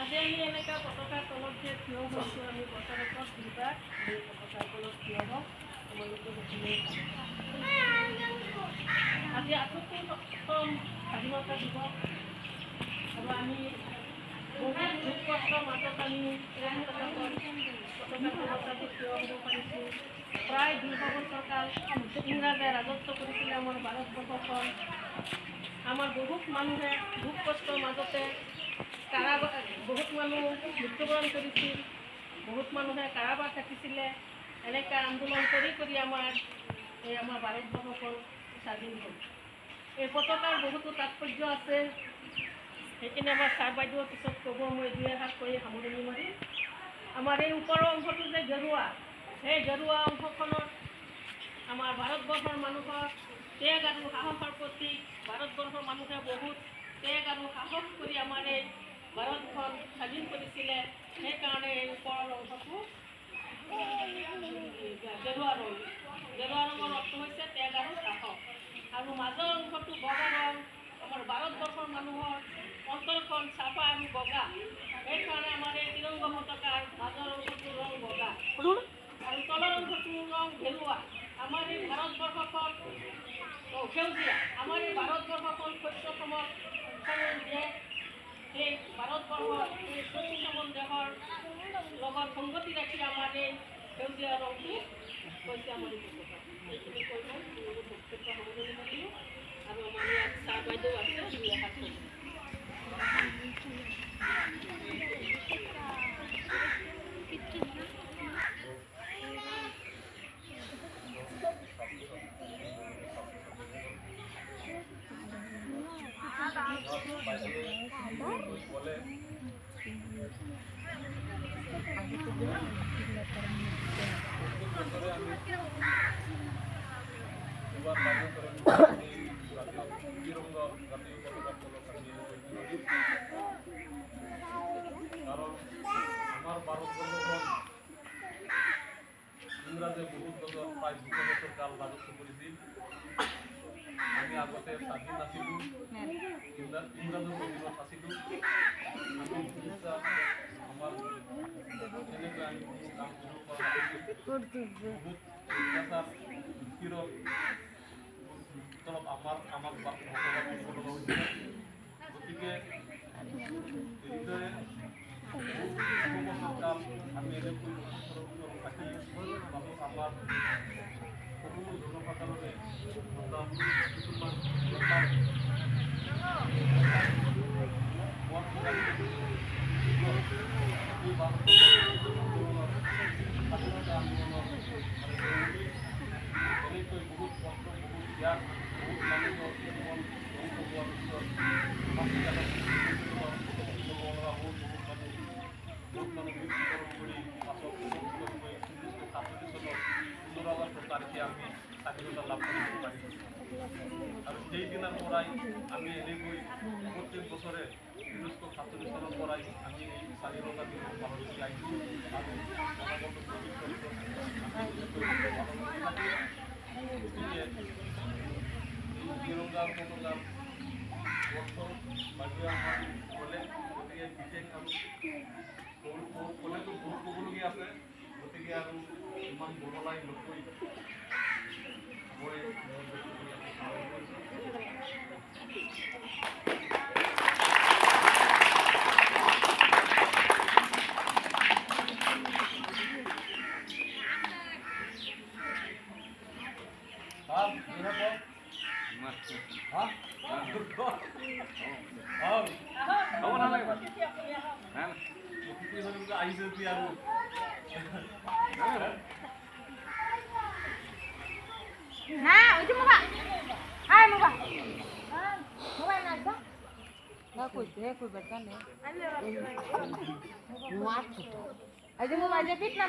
আজি আমি এনেকুৱা পতাকাৰ তলত যে থিয় হৈছোঁ, আমি বছৰেকত দুবাৰ এই পতাকাৰ তলত থিয় হওঁ। আজি ৭৮তম স্বাধীনতা দিৱস আৰু আমি বহুত দুখ কষ্টৰ মাজত আমি পতাকাৰ তলত আজি থিয় হ'ব পাৰিছোঁ। প্ৰায় ২০০ বছৰ কাল ইংৰাজে ৰাজত্ব কৰিছিলে আমাৰ ভাৰতবৰ্ষখন। আমাৰ বহুত মানুহে দুখ কষ্টৰ মাজতে বহুত মানুহ মৃত্যুবৰণ কৰিছিল, বহুত মানুহে কাৰাবাস থাকিছিলে। এনেকৈ আন্দোলন কৰি আমাৰ ভাৰতবৰ্ষখন স্বাধীন হ'ল। এই পতাকাৰ বহুতো তাৎপৰ্য আছে, সেইখিনি আমাৰ ছাৰ বাইদেউৰ পিছত ক'ব। মই দুই এষাৰ কৈ সামৰণি মাৰিম। আমাৰ এই ওপৰৰ অংশটো যে গেৰুৱা, সেই গেৰুৱা অংশখনত আমাৰ ভাৰতবৰ্ষৰ মানুহৰ ত্যাগ আৰু সাহসৰ প্ৰতীক। ভাৰতবৰ্ষৰ মানুহে বহুত ত্যাগ আৰু সাহস কৰি আমাৰ এই ভাৰতখন স্বাধীন কৰিছিলে। সেইকাৰণে এই ওপৰৰ অংশটো গেৰুৱা ৰং। গেৰুৱা ৰঙৰ অৰ্থ হৈছে ত্যাগ আৰু সাহস। আৰু মাজৰ অংশটো বগা ৰং। আমাৰ ভাৰতবৰ্ষৰ মানুহৰ অন্তৰখন চাফা আৰু বগা, সেইকাৰণে আমাৰ এই তিৰংগা পতাকাৰ মাজৰ অংশটো ৰং বগা আৰু তলৰ অংশটো ৰং গেৰুৱা। আমাৰ এই ভাৰতবৰ্ষখন সেউজীয়া। আমাৰ এই ভাৰতবৰ্ষখন শস্য সমল দেশ। সেই ভাৰতবৰ্ষৰ এই শস্য সমল দেশৰ লগত সংগতি ৰাখি আমাৰ এই সেউজীয়া ৰংটো হৈছে আমাৰ এই পতাকা। এইখিনি কৈ মই বক্তব্য সামৰণি মাৰিলোঁ। আৰু আমাৰ ইয়াত ছাৰ বাইদেউ আছে, দুই এষাৰ ক'ব। ইংৰাজে বহুত বছৰ প্ৰায় ২০০ বছৰ কাল ৰাজত্ব কৰেছিল। আমি আগতে স্বাধীন আছিলোঁ ইংৰাজৰ অধীনত আছিলোঁ আমাৰ তেনেকৈ আমি কাম কৰিব পৰা নাছিলোঁ বহুত অত্যাচাৰ উৎপীড়ন তলত আমাক বসবাস কৰিব লগা হৈছিলে গতিকে এইদৰে বহু কাল আমি এনেকৈ থাকি মানুহ আমাৰ সকলো জনসাধাৰণে কিছুমান এনেকৈ বহুত কষ্ট বহুত ত্যাগ বহুত মানুহৰ জীৱন ধ্বংস হোৱাৰ পিছত বহুত মানুহ মৃত্যুবৰণ কৰি পাছত 1947 চনত 15 তাৰিখে আমি স্বাধীনতা লাভ কৰিব পাৰিছোঁ আৰু সেইদিনাৰ পৰাই আমি এনেকৈ প্ৰত্যেক বছৰে 1947 চনৰ পৰাই আমি এই স্বাধীনতা দিৱস পালন কৰি আহিছোঁ আৰু অনাগত ভৱিষ্যতত আমি এনেকৈ পালন কৰি থাকিম গতিকে এই তিৰংগাৰ পতাকাৰ বছৰ বাইদেউ আমাৰ ক'লে গতিকে বিশেষ আৰু ক'লেতো বহুত ক'বলগীয়া আছে গতিকে আৰু ইমান বহলাই নকৈ মই আহিছে আৰু না ওইটা মোবা আয় মোবা মোবা না তো না কই বেটা নে আই যে মোবা যে পিট না